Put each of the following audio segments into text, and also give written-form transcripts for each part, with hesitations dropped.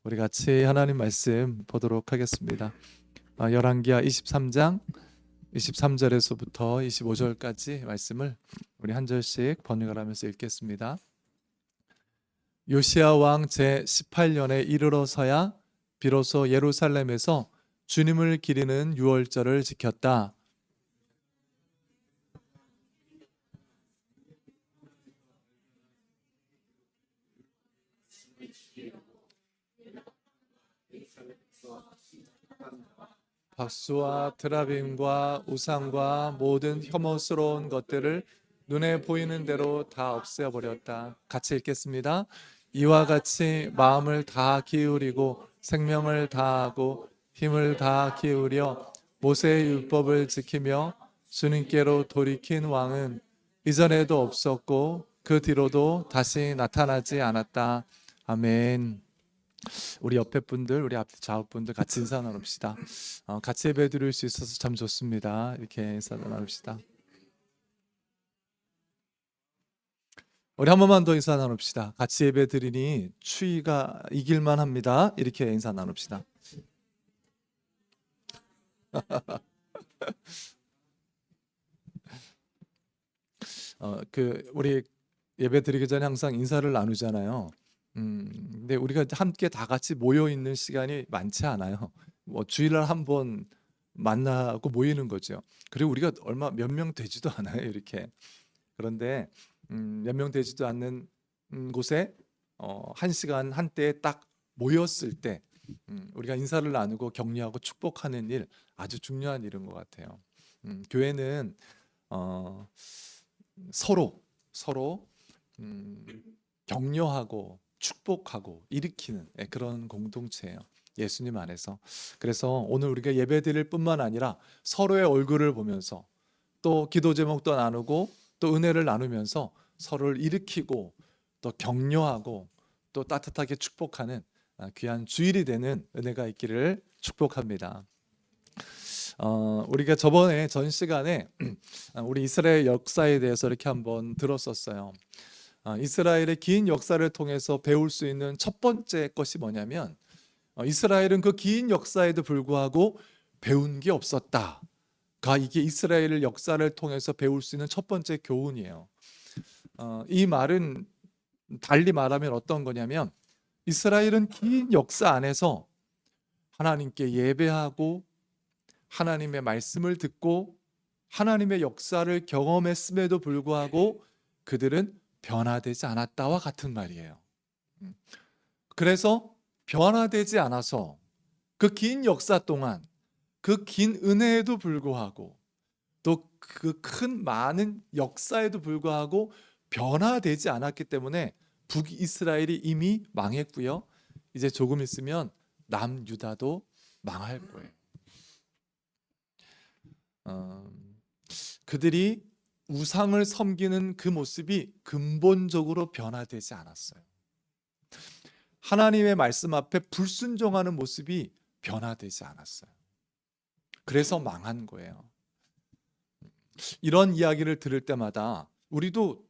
우리 같이 하나님 말씀 보도록 하겠습니다. 열왕기하 23장 23절에서부터 25절까지 말씀을 우리 한 절씩 번역을 하면서 읽겠습니다. 요시야 왕 제18년에 이르러서야 비로소 예루살렘에서 주님을 기리는 유월절을 지켰다. 박수와 트라빔과 우상과 모든 혐오스러운 것들을 눈에 보이는 대로 다 없애버렸다. 같이 읽겠습니다. 이와 같이 마음을 다 기울이고 생명을 다하고 힘을 다 기울여 모세의 율법을 지키며 주님께로 돌이킨 왕은 이전에도 없었고 그 뒤로도 다시 나타나지 않았다. 아멘. 우리 옆에 분들, 우리 앞 좌우 분들 같이 인사 나눕시다. 같이 예배 드릴 수 있어서 참 좋습니다. 이렇게 인사 나눕시다. 우리 한 번만 더 인사 나눕시다. 같이 예배 드리니 추위가 이길만 합니다. 이렇게 인사 나눕시다. 우리 예배 드리기 전에 항상 인사를 나누잖아요. 근데 우리가 함께 다 같이 모여 있는 시간이 많지 않아요. 뭐 주일날 한 번 만나고 모이는 거죠. 그리고 우리가 얼마 몇 명 되지도 않아요, 이렇게. 그런데 몇 명 되지도 않는 곳에 한 시간 한때에 딱 모였을 때 우리가 인사를 나누고 격려하고 축복하는 일, 아주 중요한 일인 것 같아요. 교회는 서로 격려하고 축복하고 일으키는 그런 공동체예요. 예수님 안에서. 그래서 오늘 우리가 예배드릴 뿐만 아니라 서로의 얼굴을 보면서 또 기도 제목도 나누고 또 은혜를 나누면서 서로를 일으키고 또 격려하고 또 따뜻하게 축복하는 귀한 주일이 되는 은혜가 있기를 축복합니다. 우리가 저번에 전 시간에 우리 이스라엘 역사에 대해서 이렇게 한번 들었었어요. 이스라엘의 긴 역사를 통해서 배울 수 있는 첫 번째 것이 뭐냐면 이스라엘은 그 긴 역사에도 불구하고 배운 게 없었다가 이게 이스라엘 역사를 통해서 배울 수 있는 첫 번째 교훈이에요. 이 말은 달리 말하면 어떤 거냐면 이스라엘은 긴 역사 안에서 하나님께 예배하고 하나님의 말씀을 듣고 하나님의 역사를 경험했음에도 불구하고 그들은 변화되지 않았다와 같은 말이에요. 그래서 변화되지 않아서 그 긴 역사 동안 그 긴 은혜에도 불구하고 또 그 큰 많은 역사에도 불구하고 변화되지 않았기 때문에 북이스라엘이 이미 망했고요. 이제 조금 있으면 남유다도 망할 거예요. 그들이 우상을 섬기는 그 모습이 근본적으로 변화되지 않았어요. 하나님의 말씀 앞에 불순종하는 모습이 변화되지 않았어요. 그래서 망한 거예요. 이런 이야기를 들을 때마다 우리도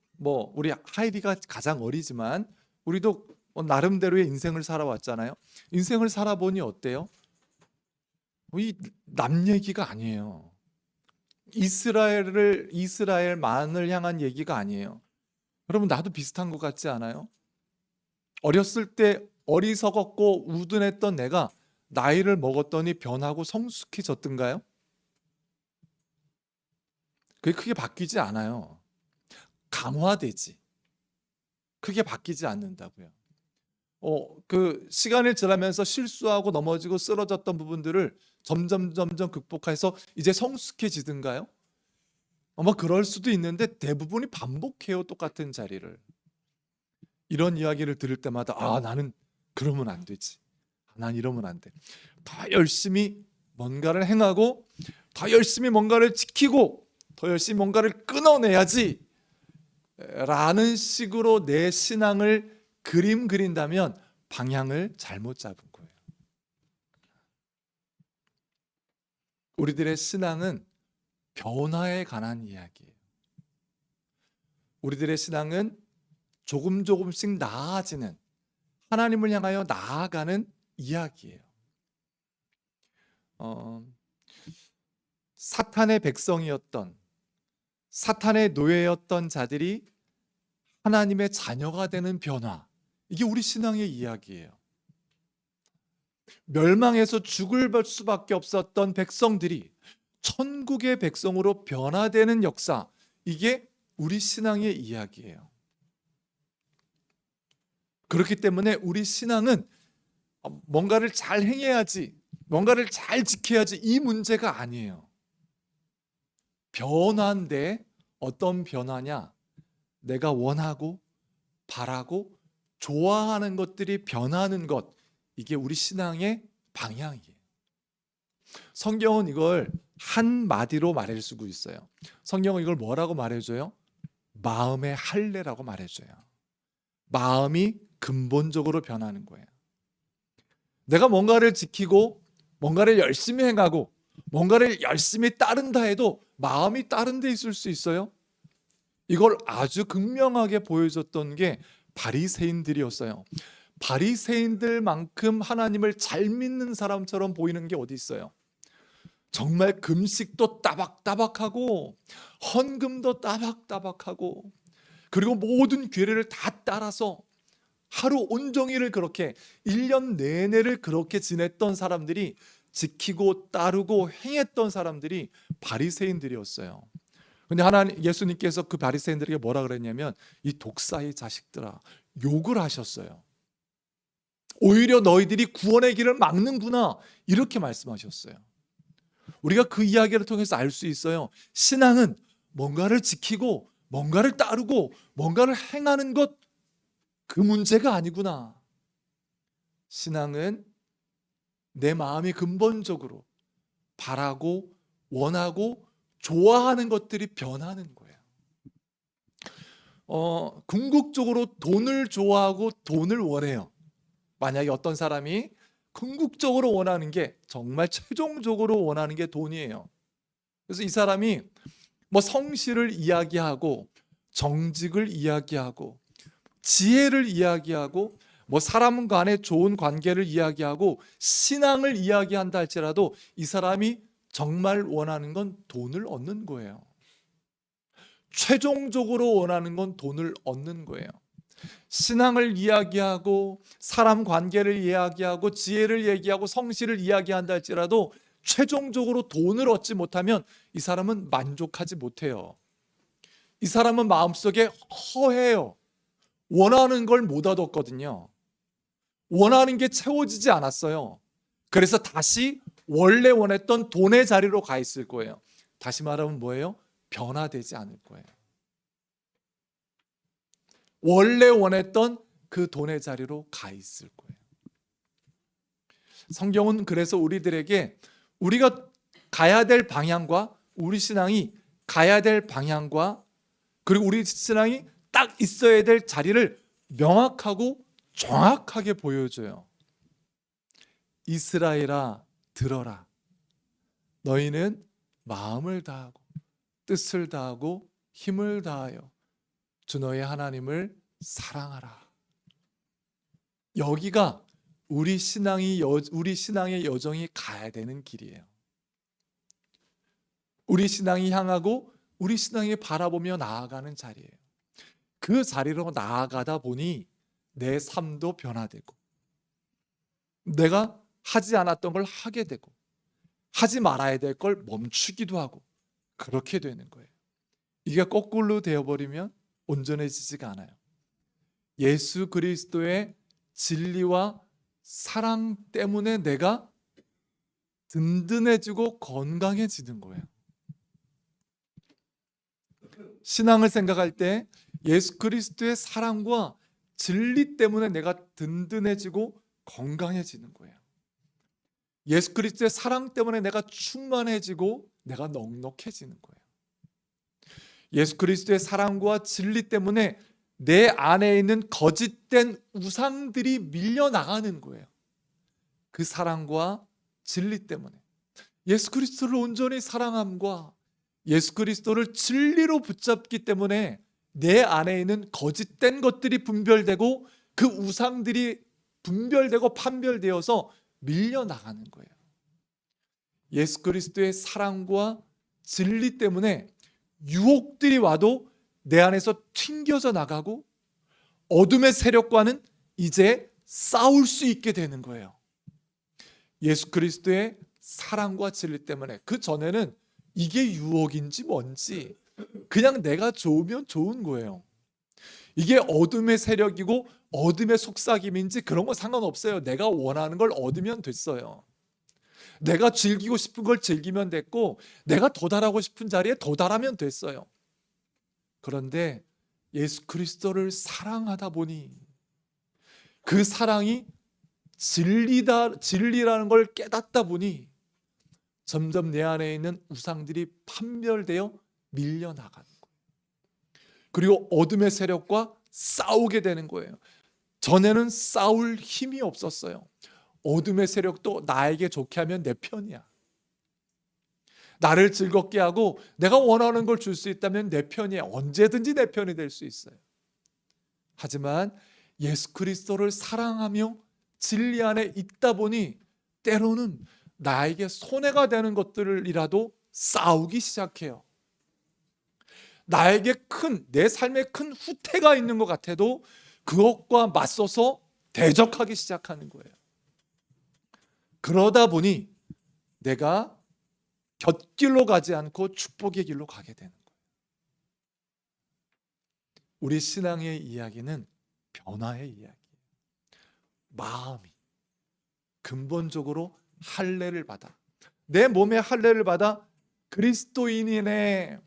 우리 하이리가 가장 어리지만 우리도 나름대로의 인생을 살아왔잖아요. 인생을 살아보니 어때요? 이 남 얘기가 아니에요. 이스라엘만을 향한 얘기가 아니에요. 여러분, 나도 비슷한 것 같지 않아요? 어렸을 때 어리석었고 우둔했던 내가 나이를 먹었더니 변하고 성숙해졌던가요? 그게 크게 바뀌지 않아요. 강화되지. 크게 바뀌지 않는다고요. 그 시간을 지나면서 실수하고 넘어지고 쓰러졌던 부분들을 점점 극복해서 이제 성숙해지든가요? 그럴 수도 있는데 대부분이 반복해요, 똑같은 자리를. 이런 이야기를 들을 때마다 나는 그러면 안 되지. 난 이러면 안 돼. 더 열심히 뭔가를 행하고 더 열심히 뭔가를 지키고 더 열심히 뭔가를 끊어내야지 라는 식으로 내 신앙을 그린다면 방향을 잘못 잡은 거예요. 우리들의 신앙은 변화에 관한 이야기예요. 우리들의 신앙은 조금씩 나아지는, 하나님을 향하여 나아가는 이야기예요. 사탄의 백성이었던, 사탄의 노예였던 자들이 하나님의 자녀가 되는 변화, 이게 우리 신앙의 이야기예요. 멸망해서 죽을 수밖에 없었던 백성들이 천국의 백성으로 변화되는 역사, 이게 우리 신앙의 이야기예요. 그렇기 때문에 우리 신앙은 뭔가를 잘 행해야지, 뭔가를 잘 지켜야지, 이 문제가 아니에요. 변화인데 어떤 변화냐? 내가 원하고 바라고 좋아하는 것들이 변하는 것, 이게 우리 신앙의 방향이에요. 성경은 이걸 한마디로 말해주고 있어요. 성경은 이걸 뭐라고 말해줘요? 마음의 할례라고 말해줘요. 마음이 근본적으로 변하는 거예요. 내가 뭔가를 지키고 뭔가를 열심히 행하고 뭔가를 열심히 따른다 해도 마음이 다른 데 있을 수 있어요. 이걸 아주 극명하게 보여줬던 게 바리새인들이었어요. 바리새인들만큼 하나님을 잘 믿는 사람처럼 보이는 게 어디 있어요? 정말 금식도 따박따박하고 헌금도 따박따박하고 그리고 모든 규례를 다 따라서 하루 온종일을 그렇게 1년 내내를 그렇게 지냈던 사람들이, 지키고 따르고 행했던 사람들이 바리새인들이었어요. 근데 예수님께서 그 바리새인들에게 뭐라 그랬냐면 이 독사의 자식들아, 욕을 하셨어요. 오히려 너희들이 구원의 길을 막는구나, 이렇게 말씀하셨어요. 우리가 그 이야기를 통해서 알 수 있어요. 신앙은 뭔가를 지키고 뭔가를 따르고 뭔가를 행하는 것, 그 문제가 아니구나. 신앙은 내 마음이 근본적으로 바라고 원하고 좋아하는 것들이 변하는 거예요. 궁극적으로 돈을 좋아하고 돈을 원해요. 만약에 어떤 사람이 궁극적으로 원하는 게, 정말 최종적으로 원하는 게 돈이에요. 그래서 이 사람이 뭐 성실을 이야기하고 정직을 이야기하고 지혜를 이야기하고 뭐 사람 간의 좋은 관계를 이야기하고 신앙을 이야기한다 할지라도 이 사람이 정말 원하는 건 돈을 얻는 거예요. 최종적으로 원하는 건 돈을 얻는 거예요. 신앙을 이야기하고 사람 관계를 이야기하고 지혜를 얘기하고 성실을 이야기한다 할지라도 최종적으로 돈을 얻지 못하면 이 사람은 만족하지 못해요. 이 사람은 마음속에 허해요. 원하는 걸 못 얻었거든요. 원하는 게 채워지지 않았어요. 그래서 다시 원래 원했던 돈의 자리로 가 있을 거예요. 다시 말하면 뭐예요? 변화되지 않을 거예요. 원래 원했던 그 돈의 자리로 가 있을 거예요. 성경은 그래서 우리들에게 우리가 가야 될 방향과 우리 신앙이 가야 될 방향과 그리고 우리 신앙이 딱 있어야 될 자리를 명확하고 정확하게 보여줘요. 이스라엘아 들어라. 너희는 마음을 다하고 뜻을 다하고 힘을 다하여 주 너의 하나님을 사랑하라. 여기가 우리 신앙의 여정이 가야 되는 길이에요. 우리 신앙이 향하고 우리 신앙이 바라보며 나아가는 자리예요. 그 자리로 나아가다 보니 내 삶도 변화되고 내가 하지 않았던 걸 하게 되고 하지 말아야 될 걸 멈추기도 하고 그렇게 되는 거예요. 이게 거꾸로 되어버리면 온전해지지가 않아요. 예수 그리스도의 진리와 사랑 때문에 내가 든든해지고 건강해지는 거예요. 신앙을 생각할 때 예수 그리스도의 사랑과 진리 때문에 내가 든든해지고 건강해지는 거예요. 예수 그리스도의 사랑 때문에 내가 충만해지고 내가 넉넉해지는 거예요. 예수 그리스도의 사랑과 진리 때문에 내 안에 있는 거짓된 우상들이 밀려나가는 거예요. 그 사랑과 진리 때문에 예수 그리스도를 온전히 사랑함과 예수 그리스도를 진리로 붙잡기 때문에 내 안에 있는 거짓된 것들이 분별되고 그 우상들이 분별되고 판별되어서 밀려나가는 거예요. 예수 그리스도의 사랑과 진리 때문에 유혹들이 와도 내 안에서 튕겨져 나가고 어둠의 세력과는 이제 싸울 수 있게 되는 거예요. 예수 그리스도의 사랑과 진리 때문에. 그 전에는 이게 유혹인지 뭔지 그냥 내가 좋으면 좋은 거예요. 이게 어둠의 세력이고 어둠의 속삭임인지 그런 거 상관없어요. 내가 원하는 걸 얻으면 됐어요. 내가 즐기고 싶은 걸 즐기면 됐고 내가 도달하고 싶은 자리에 도달하면 됐어요. 그런데 예수 그리스도를 사랑하다 보니 그 사랑이 진리라는 걸 깨닫다 보니 점점 내 안에 있는 우상들이 판별되어 밀려나가는 거예요. 그리고 어둠의 세력과 싸우게 되는 거예요. 전에는 싸울 힘이 없었어요. 어둠의 세력도 나에게 좋게 하면 내 편이야. 나를 즐겁게 하고 내가 원하는 걸 줄 수 있다면 내 편이야. 언제든지 내 편이 될 수 있어요. 하지만 예수 그리스도를 사랑하며 진리 안에 있다 보니 때로는 나에게 손해가 되는 것들이라도 싸우기 시작해요. 나에게 내 삶에 큰 후퇴가 있는 것 같아도 그것과 맞서서 대적하기 시작하는 거예요. 그러다 보니 내가 곁길로 가지 않고 축복의 길로 가게 되는 거예요. 우리 신앙의 이야기는 변화의 이야기예요. 마음이 근본적으로 할례를 받아, 내 몸에 할례를 받아 그리스도인이네,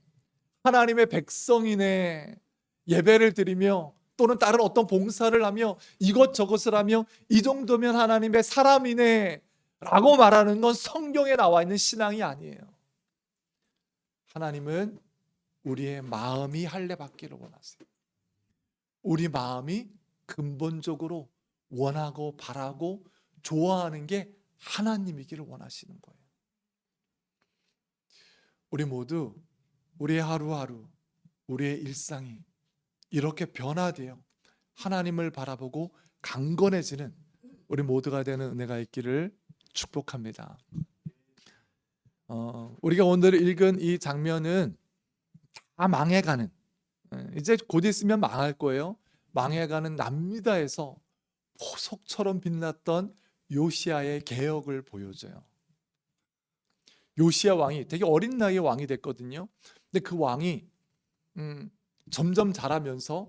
하나님의 백성이네, 예배를 드리며 또는 다른 어떤 봉사를 하며 이것저것을 하며 이 정도면 하나님의 사람이네 라고 말하는 건 성경에 나와 있는 신앙이 아니에요. 하나님은 우리의 마음이 할례 받기를 원하세요. 우리 마음이 근본적으로 원하고 바라고 좋아하는 게 하나님이기를 원하시는 거예요. 우리 모두 우리의 하루하루, 우리의 일상이 이렇게 변화되어 하나님을 바라보고 강건해지는 우리 모두가 되는 은혜가 있기를 축복합니다. 우리가 오늘 읽은 이 장면은 다 망해가는, 이제 곧 있으면 망할 거예요. 망해가는 남유다에서 보석처럼 빛났던 요시야의 개혁을 보여줘요. 요시야 왕이 되게 어린 나이에 왕이 됐거든요. 근데 그 왕이 점점 자라면서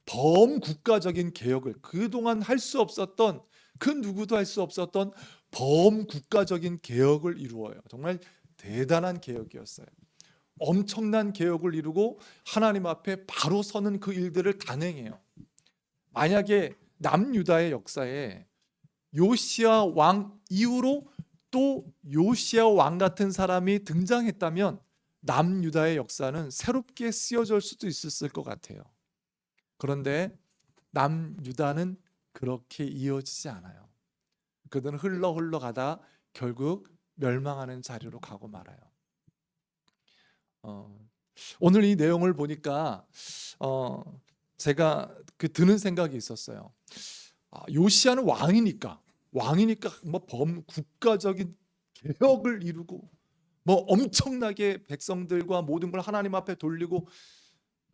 범국가적인 개혁을, 그동안 할 수 없었던, 그 누구도 할 수 없었던 범국가적인 개혁을 이루어요. 정말 대단한 개혁이었어요. 엄청난 개혁을 이루고 하나님 앞에 바로 서는 그 일들을 단행해요. 만약에 남유다의 역사에 요시야 왕 이후로 또 요시야 왕 같은 사람이 등장했다면 남유다의 역사는 새롭게 쓰여질 수도 있었을 것 같아요. 그런데 남유다는 그렇게 이어지지 않아요. 그들은 흘러가다 결국 멸망하는 자리로 가고 말아요. 오늘 이 내용을 보니까 제가 드는 생각이 있었어요. 요시야는 왕이니까 뭐 범국가적인 개혁을 이루고 뭐 엄청나게 백성들과 모든 걸 하나님 앞에 돌리고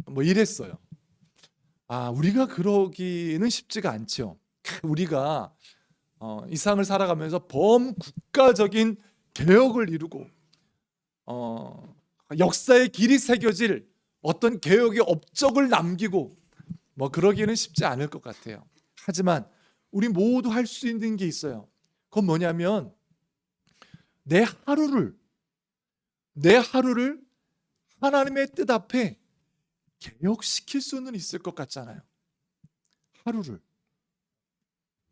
뭐 이랬어요. 우리가 그러기는 쉽지가 않죠. 우리가 이 세상을 살아가면서 범국가적인 개혁을 이루고 역사의 길이 새겨질 어떤 개혁의 업적을 남기고 뭐 그러기는 쉽지 않을 것 같아요. 하지만 우리 모두 할 수 있는 게 있어요. 그건 뭐냐면 내 하루를 하나님의 뜻 앞에 개혁시킬 수는 있을 것 같잖아요.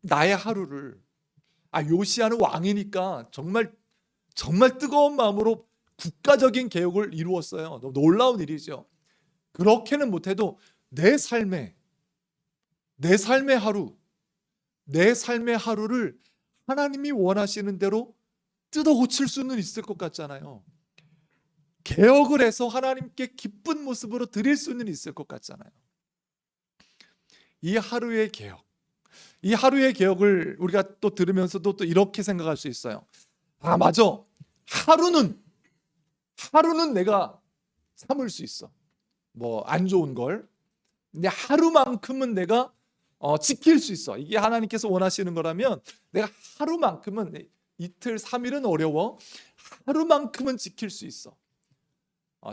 나의 하루를. 요시야는 왕이니까 정말 뜨거운 마음으로 국가적인 개혁을 이루었어요. 너무 놀라운 일이죠. 그렇게는 못해도 내 삶의 하루를 하나님이 원하시는 대로 뜯어 고칠 수는 있을 것 같잖아요. 개혁을 해서 하나님께 기쁜 모습으로 드릴 수는 있을 것 같잖아요. 이 하루의 개혁, 이 하루의 개혁을 우리가 또 들으면서도 또 이렇게 생각할 수 있어요. 아, 맞아. 하루는 내가 참을 수 있어. 뭐 안 좋은 걸. 근데 하루만큼은 내가 지킬 수 있어. 이게 하나님께서 원하시는 거라면 내가 하루만큼은, 이틀 3일은 어려워. 하루만큼은 지킬 수 있어.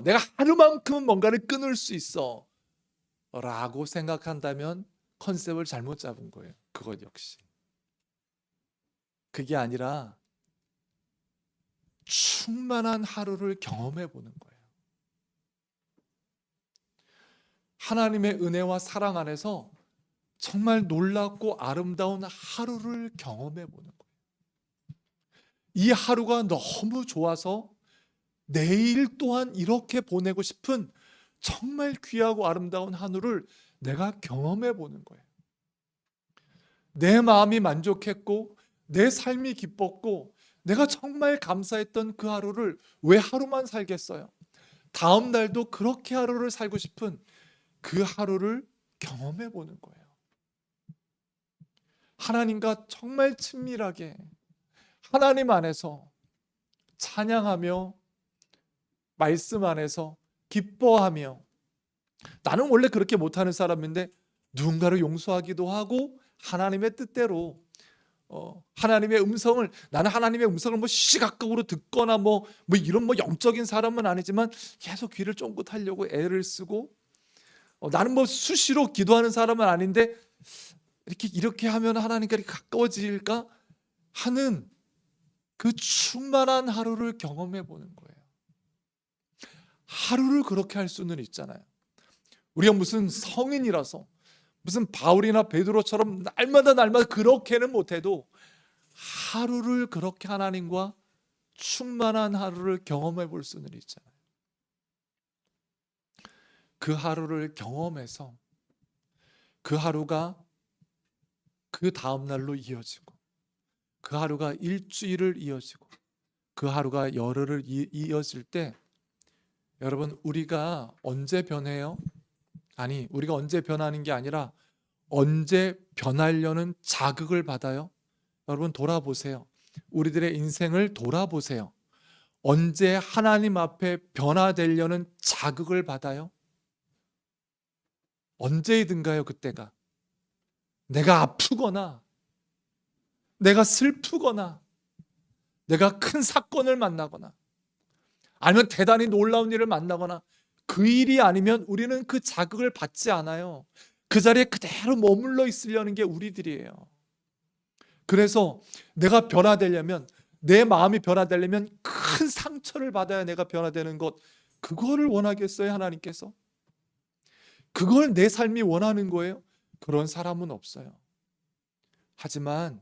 내가 하루만큼은 뭔가를 끊을 수 있어 라고 생각한다면 컨셉을 잘못 잡은 거예요. 그것 역시. 그게 아니라 충만한 하루를 경험해 보는 거예요. 하나님의 은혜와 사랑 안에서 정말 놀랍고 아름다운 하루를 경험해 보는 거예요. 이 하루가 너무 좋아서 내일 또한 이렇게 보내고 싶은 정말 귀하고 아름다운 하루를 내가 경험해 보는 거예요. 내 마음이 만족했고 내 삶이 기뻤고 내가 정말 감사했던 그 하루를 왜 하루만 살겠어요? 다음 날도 그렇게 하루를 살고 싶은 그 하루를 경험해 보는 거예요. 하나님과 정말 친밀하게 하나님 안에서 찬양하며 말씀 안에서 기뻐하며, 나는 원래 그렇게 못하는 사람인데 누군가를 용서하기도 하고 하나님의 뜻대로 하나님의 음성을, 나는 하나님의 음성을 뭐 시각적으로 듣거나 뭐 이런 영적인 사람은 아니지만 계속 귀를 쫑긋하려고 애를 쓰고, 나는 뭐 수시로 기도하는 사람은 아닌데 이렇게 하면 하나님과 가까워질까 하는 그 충만한 하루를 경험해 보는 거예요. 하루를 그렇게 할 수는 있잖아요. 우리가 무슨 성인이라서 무슨 바울이나 베드로처럼 날마다 그렇게는 못해도 하루를 그렇게 하나님과 충만한 하루를 경험해 볼 수는 있잖아요. 그 하루를 경험해서 그 하루가 그 다음 날로 이어지고, 그 하루가 일주일을 이어지고, 그 하루가 열흘을 이어질 때, 여러분, 우리가 언제 변해요? 아니, 우리가 언제 변하는 게 아니라 언제 변하려는 자극을 받아요? 여러분, 돌아보세요. 우리들의 인생을 돌아보세요. 언제 하나님 앞에 변화되려는 자극을 받아요? 언제이든가요, 그때가. 내가 아프거나, 내가 슬프거나, 내가 큰 사건을 만나거나, 아니면 대단히 놀라운 일을 만나거나, 그 일이 아니면 우리는 그 자극을 받지 않아요. 그 자리에 그대로 머물러 있으려는 게 우리들이에요. 그래서 내가 변화되려면, 내 마음이 변화되려면 큰 상처를 받아야 내가 변화되는 것, 그거를 원하겠어요, 하나님께서? 그걸 내 삶이 원하는 거예요? 그런 사람은 없어요. 하지만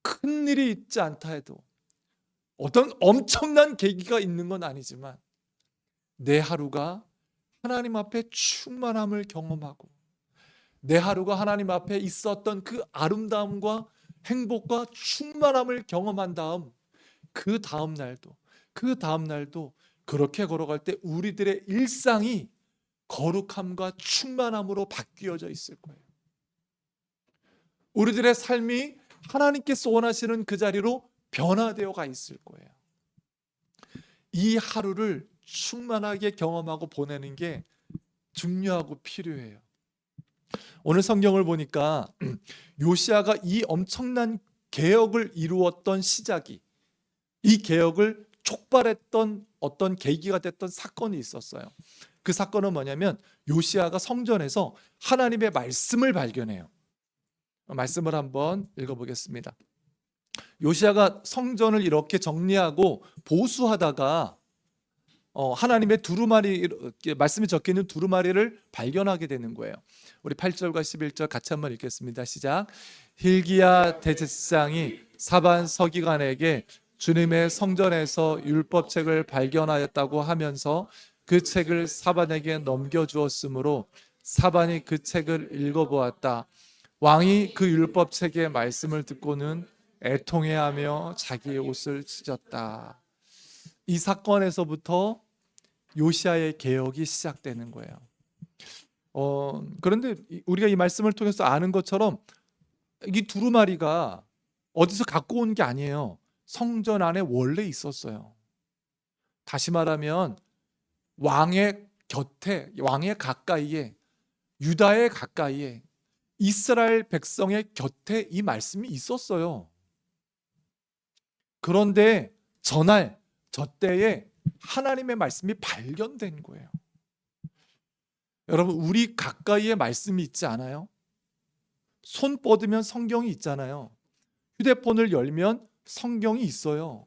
큰 일이 있지 않다 해도, 어떤 엄청난 계기가 있는 건 아니지만 내 하루가 하나님 앞에 충만함을 경험하고, 내 하루가 하나님 앞에 있었던 그 아름다움과 행복과 충만함을 경험한 다음, 그 다음 날도 그렇게 걸어갈 때 우리들의 일상이 거룩함과 충만함으로 바뀌어져 있을 거예요. 우리들의 삶이 하나님께서 원하시는 그 자리로 변화되어 가 있을 거예요. 이 하루를 충만하게 경험하고 보내는 게 중요하고 필요해요. 오늘 성경을 보니까 요시야가 이 엄청난 개혁을 이루었던 시작이, 이 개혁을 촉발했던 어떤 계기가 됐던 사건이 있었어요. 그 사건은 뭐냐면, 요시야가 성전에서 하나님의 말씀을 발견해요. 말씀을 한번 읽어보겠습니다. 요시야가 성전을 이렇게 정리하고 보수하다가 하나님의 두루마리, 말씀이 적혀있는 두루마리를 발견하게 되는 거예요. 우리 8절과 11절 같이 한번 읽겠습니다. 시작. hil기야 대제사장이 사반 서기관에게 주님의 성전에서 율법책을 발견하였다고 하면서 그 책을 사반에게 넘겨주었으므로 사반이 그 책을 읽어보았다. 왕이 그 율법책의 말씀을 듣고는 애통해하며 자기의 옷을 찢었다. 이 사건에서부터 요시야의 개혁이 시작되는 거예요. 그런데 우리가 이 말씀을 통해서 아는 것처럼 이 두루마리가 어디서 갖고 온 게 아니에요. 성전 안에 원래 있었어요. 다시 말하면 왕의 곁에, 왕의 가까이에, 유다의 가까이에, 이스라엘 백성의 곁에 이 말씀이 있었어요. 그런데 저날, 저때에 하나님의 말씀이 발견된 거예요. 여러분, 우리 가까이에 말씀이 있지 않아요? 손 뻗으면 성경이 있잖아요. 휴대폰을 열면 성경이 있어요.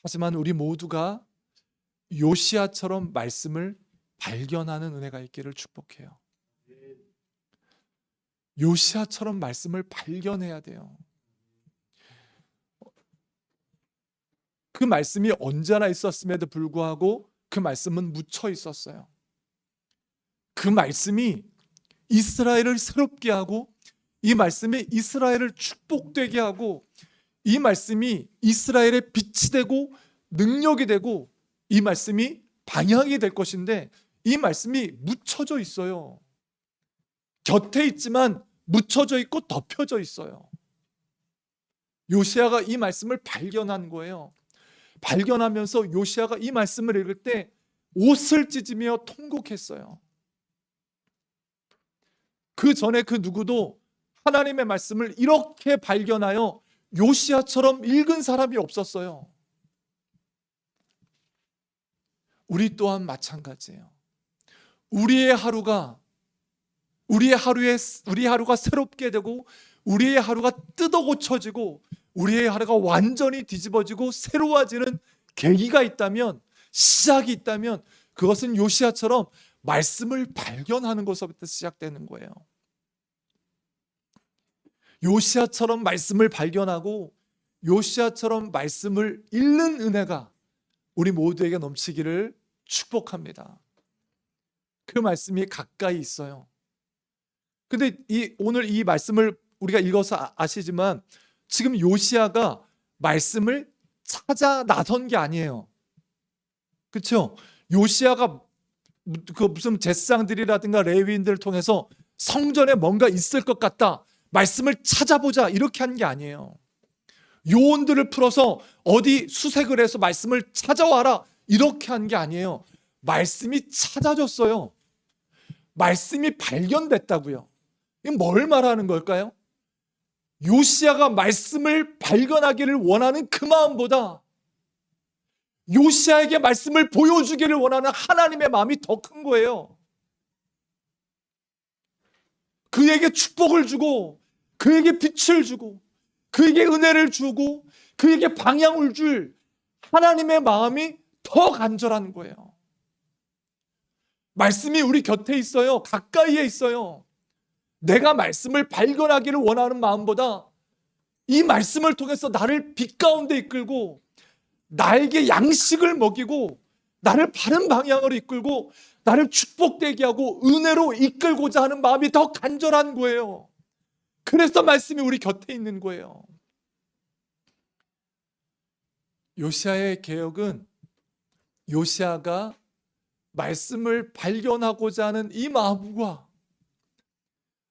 하지만 우리 모두가 요시야처럼 말씀을 발견하는 은혜가 있기를 축복해요. 요시야처럼 말씀을 발견해야 돼요. 그 말씀이 언제나 있었음에도 불구하고 그 말씀은 묻혀 있었어요. 그 말씀이 이스라엘을 새롭게 하고, 이 말씀이 이스라엘을 축복되게 하고, 이 말씀이 이스라엘의 빛이 되고 능력이 되고, 이 말씀이 방향이 될 것인데, 이 말씀이 묻혀져 있어요. 곁에 있지만 묻혀져 있고 덮여져 있어요. 요시야가 이 말씀을 발견한 거예요. 발견하면서 요시야가 이 말씀을 읽을 때 옷을 찢으며 통곡했어요. 그 전에 그 누구도 하나님의 말씀을 이렇게 발견하여 요시야처럼 읽은 사람이 없었어요. 우리 또한 마찬가지예요. 우리의 하루가 새롭게 되고, 우리의 하루가 뜯어 고쳐지고, 우리의 하루가 완전히 뒤집어지고 새로워지는 계기가 있다면, 시작이 있다면, 그것은 요시야처럼 말씀을 발견하는 것부터 시작되는 거예요. 요시야처럼 말씀을 발견하고 요시야처럼 말씀을 읽는 은혜가 우리 모두에게 넘치기를 축복합니다. 그 말씀이 가까이 있어요. 근데 오늘 이 말씀을 우리가 읽어서 아시지만, 지금 요시야가 말씀을 찾아 나선 게 아니에요. 그렇죠? 요시야가 그 무슨 제사장들이라든가 레위인들을 통해서 성전에 뭔가 있을 것 같다, 말씀을 찾아보자, 이렇게 한 게 아니에요. 요원들을 풀어서 어디 수색을 해서 말씀을 찾아와라, 이렇게 한 게 아니에요. 말씀이 찾아졌어요. 말씀이 발견됐다고요. 이게 뭘 말하는 걸까요? 요시야가 말씀을 발견하기를 원하는 그 마음보다 요시야에게 말씀을 보여주기를 원하는 하나님의 마음이 더 큰 거예요. 그에게 축복을 주고, 그에게 빛을 주고, 그에게 은혜를 주고, 그에게 방향을 줄 하나님의 마음이 더 간절한 거예요. 말씀이 우리 곁에 있어요. 가까이에 있어요. 내가 말씀을 발견하기를 원하는 마음보다 이 말씀을 통해서 나를 빛 가운데 이끌고, 나에게 양식을 먹이고, 나를 바른 방향으로 이끌고, 나를 축복되게 하고 은혜로 이끌고자 하는 마음이 더 간절한 거예요. 그래서 말씀이 우리 곁에 있는 거예요. 요시야의 개혁은 요시야가 말씀을 발견하고자 하는 이 마음과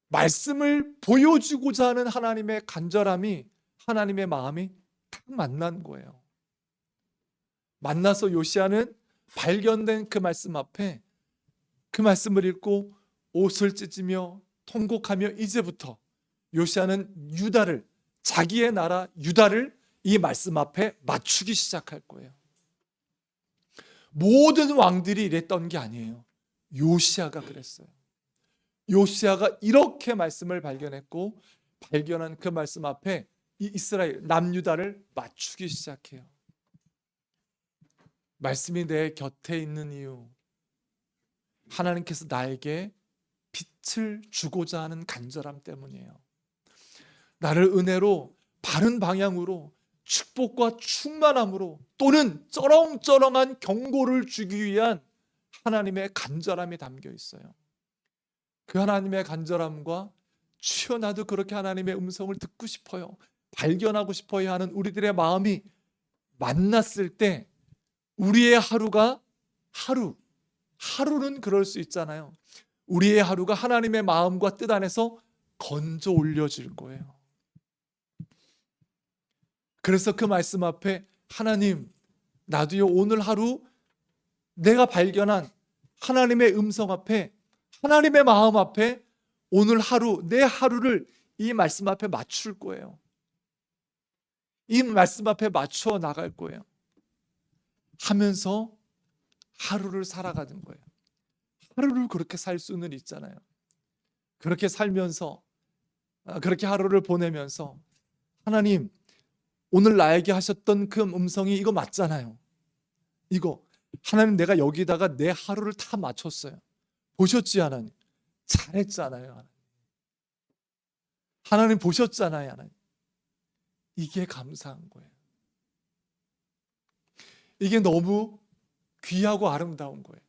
말씀을 보여주고자 하는 하나님의 간절함이, 하나님의 마음이 딱 만난 거예요. 만나서 요시야는 발견된 그 말씀 앞에 그 말씀을 읽고 옷을 찢으며 통곡하며, 이제부터 요시야는 유다를, 자기의 나라 유다를 이 말씀 앞에 맞추기 시작할 거예요. 모든 왕들이 이랬던 게 아니에요. 요시야가 그랬어요. 요시야가 이렇게 말씀을 발견했고, 발견한 그 말씀 앞에 이 이스라엘 남유다를 맞추기 시작해요. 말씀이 내 곁에 있는 이유, 하나님께서 나에게 빛을 주고자 하는 간절함 때문이에요. 나를 은혜로, 바른 방향으로, 축복과 충만함으로, 또는 쩌렁쩌렁한 경고를 주기 위한 하나님의 간절함이 담겨 있어요. 그 하나님의 간절함과, 주여 나도 그렇게 하나님의 음성을 듣고 싶어요, 발견하고 싶어요 하는 우리들의 마음이 만났을 때 우리의 하루가, 하루는 그럴 수 있잖아요. 우리의 하루가 하나님의 마음과 뜻 안에서 건져 올려질 거예요. 그래서 그 말씀 앞에 하나님, 나도요 오늘 하루 내가 발견한 하나님의 음성 앞에, 하나님의 마음 앞에 오늘 하루, 내 하루를 이 말씀 앞에 맞출 거예요. 이 말씀 앞에 맞춰 나갈 거예요. 하면서 하루를 살아가는 거예요. 하루를 그렇게 살 수는 있잖아요. 그렇게 살면서, 그렇게 하루를 보내면서 하나님, 오늘 나에게 하셨던 그 음성이 이거 맞잖아요. 이거 하나님, 내가 여기다가 내 하루를 다 맞췄어요. 보셨지 하나님? 잘했잖아요 하나님. 하나님 보셨잖아요 하나님. 이게 감사한 거예요. 이게 너무 귀하고 아름다운 거예요.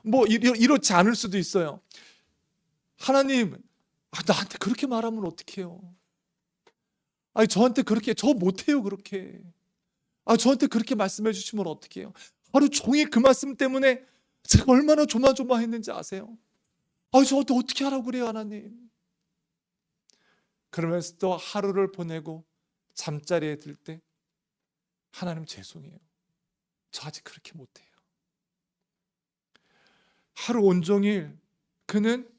뭐 이렇지 않을 수도 있어요. 하나님, 나한테 그렇게 말하면 어떡해요? 아니, 저한테 그렇게, 저 못해요 그렇게. 저한테 그렇게 말씀해 주시면 어떡해요? 하루 종일 그 말씀 때문에 제가 얼마나 조마조마했는지 아세요? 저한테 어떻게 하라고 그래요 하나님? 그러면서 또 하루를 보내고 잠자리에 들 때 하나님 죄송해요. 저 아직 그렇게 못해요. 하루 온종일 그는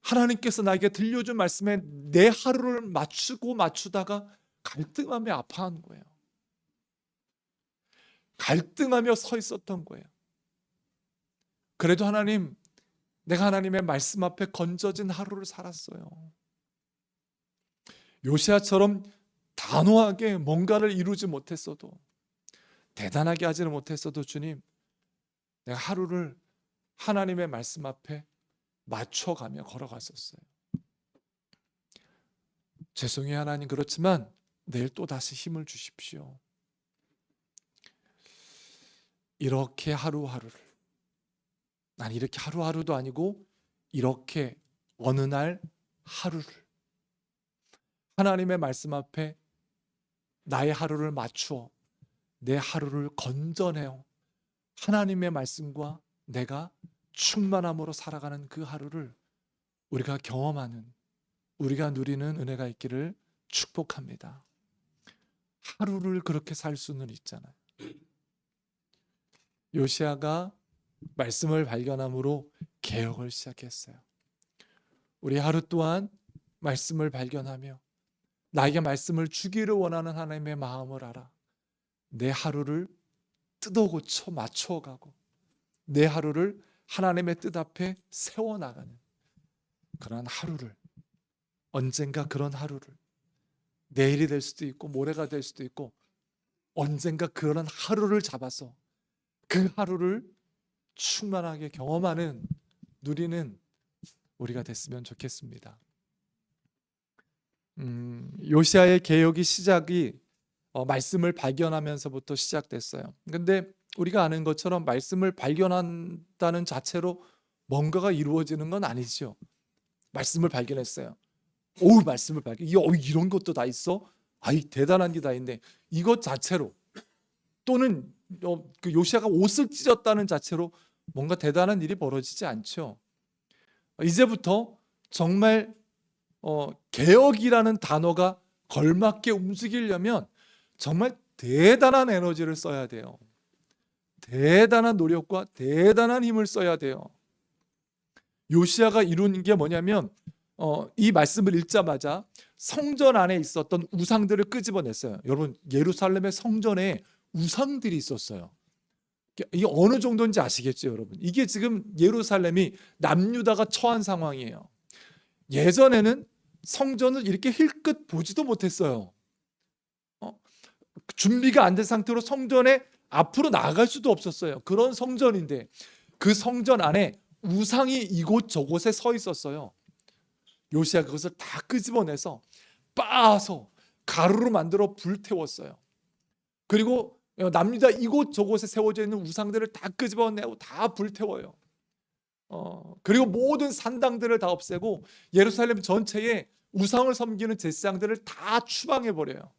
하나님께서 나에게 들려준 말씀에 내 하루를 맞추다가 갈등하며 아파하는 거예요. 갈등하며 서 있었던 거예요. 그래도 하나님, 내가 하나님의 말씀 앞에 건져진 하루를 살았어요. 요시야처럼 단호하게 뭔가를 이루지 못했어도, 대단하게 하지는 못했어도 주님, 내가 하루를 하나님의 말씀 앞에 맞춰가며 걸어갔었어요. 죄송해요 하나님, 그렇지만 내일 또 다시 힘을 주십시오. 이렇게 하루하루를, 난 이렇게 하루하루도 아니고 이렇게 어느 날 하루를 하나님의 말씀 앞에 나의 하루를 맞추어 내 하루를 건져내어 하나님의 말씀과 내가 충만함으로 살아가는 그 하루를 우리가 경험하는, 우리가 누리는 은혜가 있기를 축복합니다. 하루를 그렇게 살 수는 있잖아요. 요시야가 말씀을 발견함으로 개혁을 시작했어요. 우리 하루 또한 말씀을 발견하며 나에게 말씀을 주기를 원하는 하나님의 마음을 알아 내 하루를 뜯어고쳐 맞춰가고 내 하루를 하나님의 뜻 앞에 세워나가는 그런 하루를, 언젠가 그런 하루를, 내일이 될 수도 있고 모레가 될 수도 있고 언젠가 그런 하루를 잡아서 그 하루를 충만하게 경험하는, 누리는 우리가 됐으면 좋겠습니다. 요시야의 개혁이 시작이 말씀을 발견하면서부터 시작됐어요. 근데 우리가 아는 것처럼 말씀을 발견한다는 자체로 뭔가가 이루어지는 건 아니죠. 말씀을 발견했어요. 말씀을 발견. 이런 것도 다 있어? 대단한 게 다 있네. 이것 자체로, 또는 그 요시야가 옷을 찢었다는 자체로 뭔가 대단한 일이 벌어지지 않죠. 이제부터 정말 개혁이라는 단어가 걸맞게 움직이려면 정말 대단한 에너지를 써야 돼요. 대단한 노력과 대단한 힘을 써야 돼요. 요시야가 이룬 게 뭐냐면 이 말씀을 읽자마자 성전 안에 있었던 우상들을 끄집어냈어요. 여러분, 예루살렘의 성전에 우상들이 있었어요. 이게 어느 정도인지 아시겠죠, 여러분? 이게 지금 예루살렘이 남유다가 처한 상황이에요. 예전에는 성전을 이렇게 힐끗 보지도 못했어요. 준비가 안 된 상태로 성전에 앞으로 나아갈 수도 없었어요. 그런 성전인데 그 성전 안에 우상이 이곳저곳에 서 있었어요. 요시야 그것을 다 끄집어내서 빻아서 가루로 만들어 불태웠어요. 그리고 남유다 이곳저곳에 세워져 있는 우상들을 다 끄집어내고 다 불태워요. 그리고 모든 산당들을 다 없애고 예루살렘 전체에 우상을 섬기는 제사장들을 다 추방해버려요.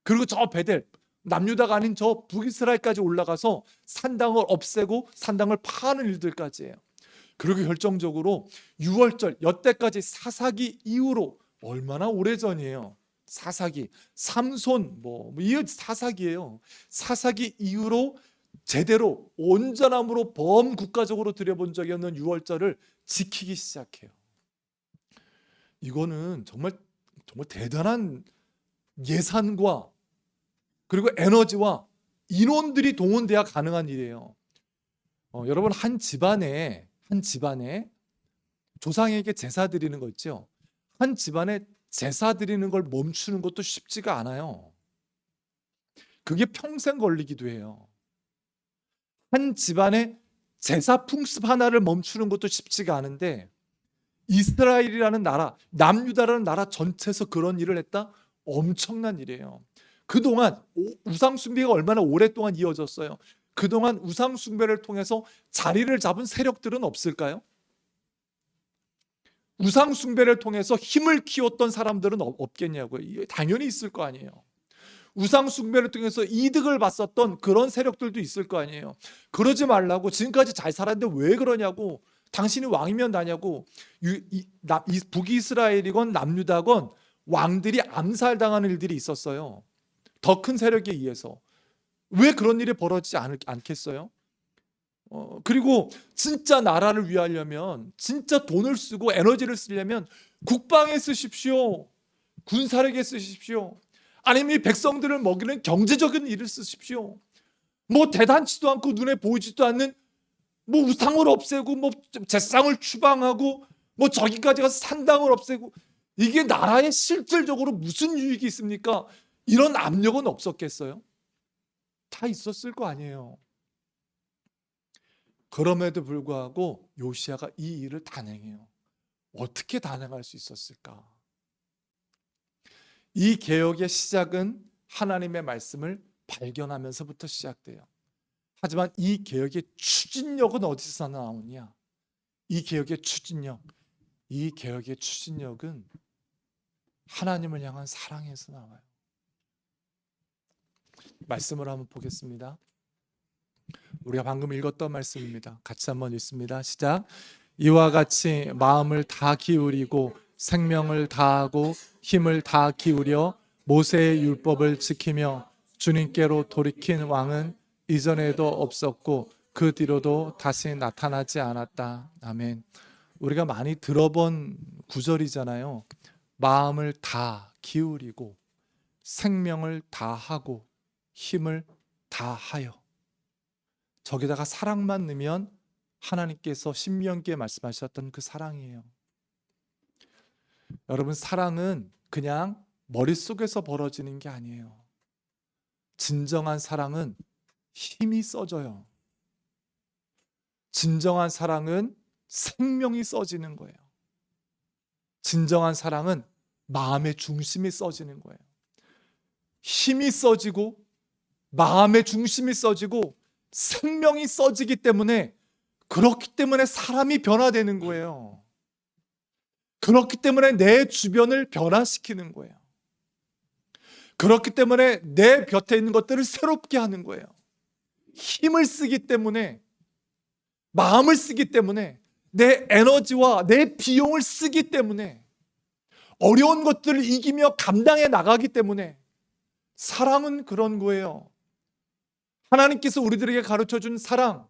그리고 저 베델, 남유다가 아닌 저 북이스라엘까지 올라가서 산당을 없애고 산당을 파는 일들까지 해요. 그리고 결정적으로 유월절 여태까지 사사기 이후로 얼마나 오래전이에요. 사사기, 삼손 이 사사기예요. 사사기 이후로 제대로 온전함으로 범국가적으로 드려본 적이 없는 유월절을 지키기 시작해요. 이거는 정말 대단한 예산과 그리고 에너지와 인원들이 동원돼야 가능한 일이에요. 여러분 한 집안에 조상에게 제사 드리는 거 있죠. 한 집안에 제사 드리는 걸 멈추는 것도 쉽지가 않아요. 그게 평생 걸리기도 해요. 한 집안에 제사 풍습 하나를 멈추는 것도 쉽지가 않은데 이스라엘이라는 나라, 남유다라는 나라 전체에서 그런 일을 했다? 엄청난 일이에요. 그동안 우상 숭배가 얼마나 오랫동안 이어졌어요. 그동안 우상 숭배를 통해서 자리를 잡은 세력들은 없을까요? 우상 숭배를 통해서 힘을 키웠던 사람들은 없겠냐고요. 당연히 있을 거 아니에요. 우상 숭배를 통해서 이득을 봤었던 그런 세력들도 있을 거 아니에요. 그러지 말라고, 지금까지 잘 살았는데 왜 그러냐고, 당신이 왕이면 다냐고. 북이스라엘이건 남유다건 왕들이 암살당하는 일들이 있었어요. 더 큰 세력에 의해서. 왜 그런 일이 벌어지지 않겠어요? 그리고 진짜 나라를 위하려면, 진짜 돈을 쓰고 에너지를 쓰려면 국방에 쓰십시오. 군사력에 쓰십시오. 아니면 이 백성들을 먹이는 경제적인 일을 쓰십시오. 대단치도 않고 눈에 보이지도 않는 우상을 없애고 제상을 추방하고 저기까지 가서 산당을 없애고, 이게 나라에 실질적으로 무슨 유익이 있습니까? 이런 압력은 없었겠어요? 다 있었을 거 아니에요. 그럼에도 불구하고 요시야가 이 일을 단행해요. 어떻게 단행할 수 있었을까? 이 개혁의 시작은 하나님의 말씀을 발견하면서부터 시작돼요. 하지만 이 개혁의 추진력은 어디서 나오냐? 이 개혁의 추진력은 하나님을 향한 사랑에서 나와요. 말씀을 한번 보겠습니다. 우리가 방금 읽었던 말씀입니다. 같이 한번 읽습니다. 시작. 이와 같이 마음을 다 기울이고 생명을 다하고 힘을 다 기울여 모세의 율법을 지키며 주님께로 돌이킨 왕은 이전에도 없었고 그 뒤로도 다시 나타나지 않았다. 아멘. 우리가 많이 들어본 구절이잖아요. 마음을 다 기울이고 생명을 다하고 힘을 다하여. 저기다가 사랑만 넣으면 하나님께서 신명기에 말씀하셨던 그 사랑이에요. 여러분, 사랑은 그냥 머릿속에서 벌어지는 게 아니에요. 진정한 사랑은 힘이 써져요. 진정한 사랑은 생명이 써지는 거예요. 진정한 사랑은 마음의 중심이 써지는 거예요. 힘이 써지고 마음의 중심이 써지고 생명이 써지기 때문에, 그렇기 때문에 사람이 변화되는 거예요. 그렇기 때문에 내 주변을 변화시키는 거예요. 그렇기 때문에 내 곁에 있는 것들을 새롭게 하는 거예요. 힘을 쓰기 때문에, 마음을 쓰기 때문에, 내 에너지와 내 비용을 쓰기 때문에, 어려운 것들을 이기며 감당해 나가기 때문에, 사랑은 그런 거예요. 하나님께서 우리들에게 가르쳐준 사랑,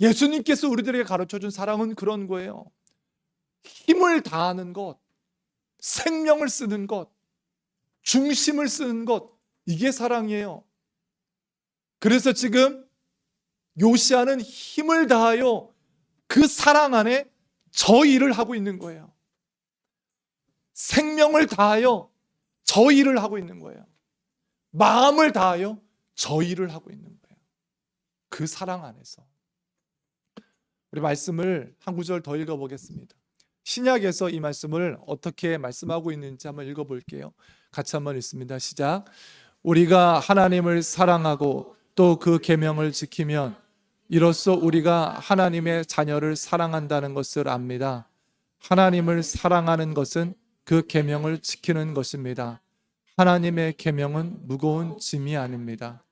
예수님께서 우리들에게 가르쳐준 사랑은 그런 거예요. 힘을 다하는 것, 생명을 쓰는 것, 중심을 쓰는 것, 이게 사랑이에요. 그래서 지금 요시야는 힘을 다하여 그 사랑 안에 저 일을 하고 있는 거예요. 생명을 다하여 저 일을 하고 있는 거예요. 마음을 다하여 저 일을 하고 있는 거예요. 그 사랑 안에서. 우리 말씀을 한 구절 더 읽어보겠습니다. 신약에서 이 말씀을 어떻게 말씀하고 있는지 한번 읽어볼게요. 같이 한번 읽습니다. 시작. 우리가 하나님을 사랑하고 또 그 계명을 지키면 이로써 우리가 하나님의 자녀를 사랑한다는 것을 압니다. 하나님을 사랑하는 것은 그 계명을 지키는 것입니다. 하나님의 계명은 무거운 짐이 아닙니다.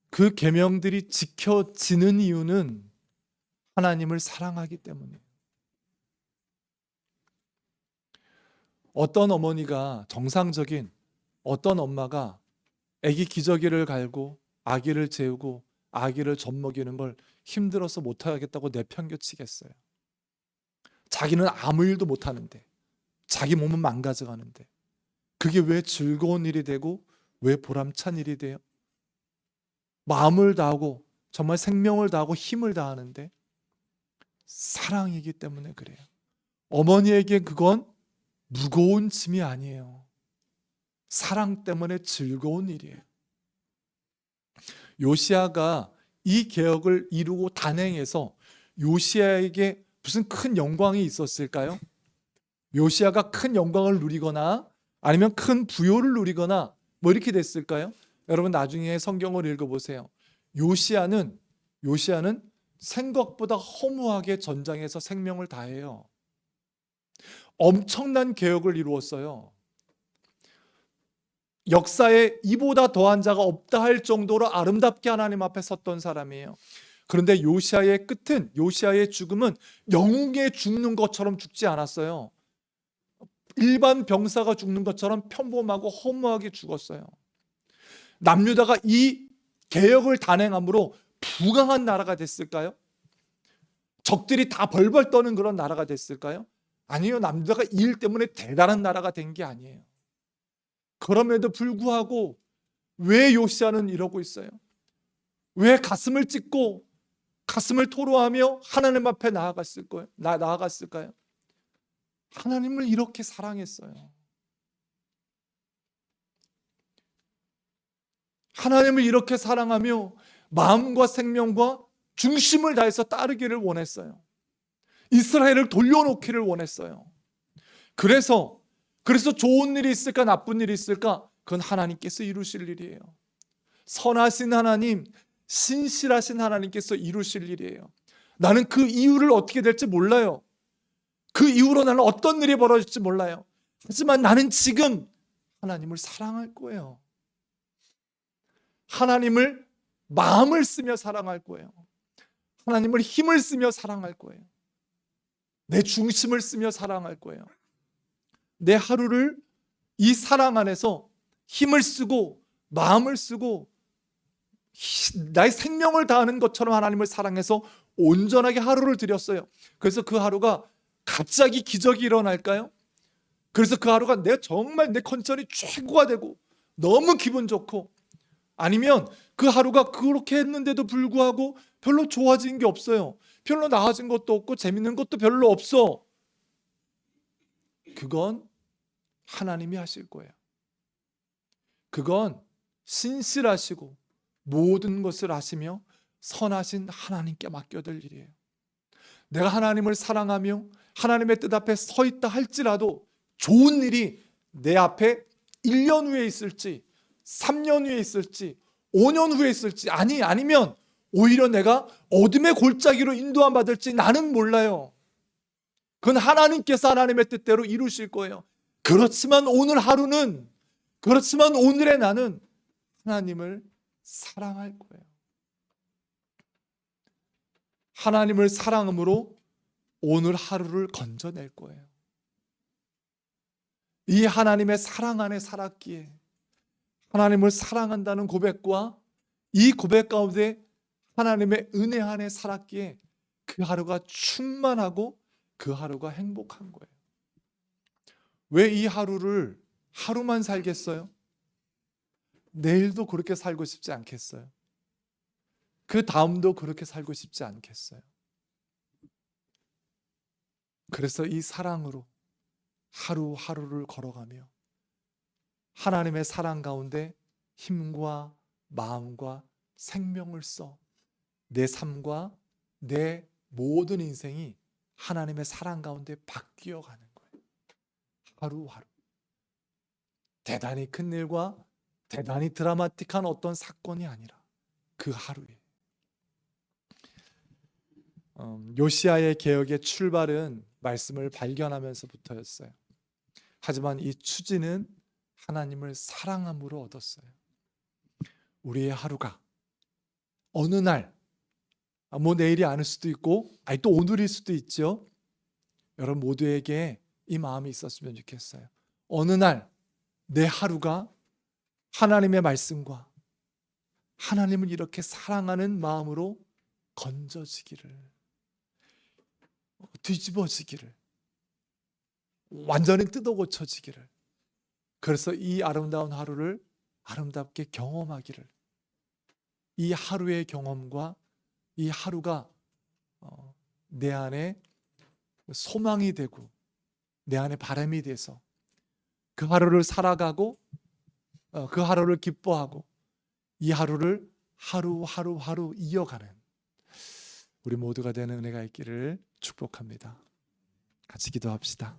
그 계명들이 지켜지는 이유는 하나님을 사랑하기 때문이에요. 어떤 어머니가 정상적인 어떤 엄마가 아기 기저귀를 갈고 아기를 재우고 아기를 젖먹이는 걸 힘들어서 못하겠다고 내팽겨치겠어요. 자기는 아무 일도 못하는데, 자기 몸은 망가져가는데, 그게 왜 즐거운 일이 되고 왜 보람찬 일이 돼요? 마음을 다하고 정말 생명을 다하고 힘을 다하는데 사랑이기 때문에 그래요. 어머니에게 그건 무거운 짐이 아니에요. 사랑 때문에 즐거운 일이에요. 요시야가 이 개혁을 이루고 단행해서 요시야에게 무슨 큰 영광이 있었을까요? 요시야가 큰 영광을 누리거나 아니면 큰 부요를 누리거나 뭐 이렇게 됐을까요? 여러분 나중에 성경을 읽어보세요. 요시야는 생각보다 허무하게 전장에서 생명을 다해요. 엄청난 개혁을 이루었어요. 역사에 이보다 더한 자가 없다 할 정도로 아름답게 하나님 앞에 섰던 사람이에요. 그런데 요시야의 끝은, 요시야의 죽음은 영웅에 죽는 것처럼 죽지 않았어요. 일반 병사가 죽는 것처럼 평범하고 허무하게 죽었어요. 남유다가 이 개혁을 단행함으로 부강한 나라가 됐을까요? 적들이 다 벌벌 떠는 그런 나라가 됐을까요? 아니요. 남유다가 이 일 때문에 대단한 나라가 된 게 아니에요. 그럼에도 불구하고 왜 요시야는 이러고 있어요? 왜 가슴을 찢고 가슴을 토로하며 하나님 앞에 나아갔을까요? 하나님을 이렇게 사랑했어요. 하나님을 이렇게 사랑하며 마음과 생명과 중심을 다해서 따르기를 원했어요. 이스라엘을 돌려놓기를 원했어요. 그래서 좋은 일이 있을까 나쁜 일이 있을까? 그건 하나님께서 이루실 일이에요. 선하신 하나님, 신실하신 하나님께서 이루실 일이에요. 나는 그 이유를 어떻게 될지 몰라요. 그 이후로 나는 어떤 일이 벌어질지 몰라요. 하지만 나는 지금 하나님을 사랑할 거예요. 하나님을 마음을 쓰며 사랑할 거예요. 하나님을 힘을 쓰며 사랑할 거예요. 내 중심을 쓰며 사랑할 거예요. 내 하루를 이 사랑 안에서 힘을 쓰고 마음을 쓰고 나의 생명을 다하는 것처럼 하나님을 사랑해서 온전하게 하루를 드렸어요. 그래서 그 하루가 갑자기 기적이 일어날까요? 그래서 그 하루가 내가 정말 내 컨디션이 최고가 되고 너무 기분 좋고, 아니면 그 하루가 그렇게 했는데도 불구하고 별로 좋아진 게 없어요. 별로 나아진 것도 없고 재밌는 것도 별로 없어. 그건 하나님이 하실 거예요. 그건 신실하시고 모든 것을 아시며 선하신 하나님께 맡겨둘 일이에요. 내가 하나님을 사랑하며 하나님의 뜻 앞에 서 있다 할지라도 좋은 일이 내 앞에 1년 후에 있을지 3년 후에 있을지 5년 후에 있을지 아니면 오히려 내가 어둠의 골짜기로 인도함 받을지 나는 몰라요. 그건 하나님께서 하나님의 뜻대로 이루실 거예요. 그렇지만 오늘의 나는 하나님을 사랑할 거예요. 하나님을 사랑함으로 오늘 하루를 건져낼 거예요. 이 하나님의 사랑 안에 살았기에, 하나님을 사랑한다는 고백과 이 고백 가운데 하나님의 은혜 안에 살았기에 그 하루가 충만하고 그 하루가 행복한 거예요. 왜 이 하루만 살겠어요? 내일도 그렇게 살고 싶지 않겠어요? 그 다음도 그렇게 살고 싶지 않겠어요? 그래서 이 사랑으로 하루하루를 걸어가며 하나님의 사랑 가운데 힘과 마음과 생명을 써 내 삶과 내 모든 인생이 하나님의 사랑 가운데 바뀌어가는 거예요. 하루하루. 대단히 큰 일과 대단히 드라마틱한 어떤 사건이 아니라 그 하루에. 요시야의 개혁의 출발은 말씀을 발견하면서부터였어요. 하지만 이 추진은 하나님을 사랑함으로 얻었어요. 우리의 하루가 어느 날 뭐 내일이 아닐 수도 있고, 또 오늘일 수도 있죠. 여러분 모두에게 이 마음이 있었으면 좋겠어요. 어느 날 내 하루가 하나님의 말씀과 하나님을 이렇게 사랑하는 마음으로 건져지기를, 뒤집어지기를, 완전히 뜯어 고쳐지기를, 그래서 이 아름다운 하루를 아름답게 경험하기를, 이 하루의 경험과 이 하루가 내 안에 소망이 되고 내 안에 바람이 돼서 그 하루를 살아가고 그 하루를 기뻐하고 이 하루를 하루 이어가는 우리 모두가 되는 은혜가 있기를 축복합니다. 같이 기도합시다.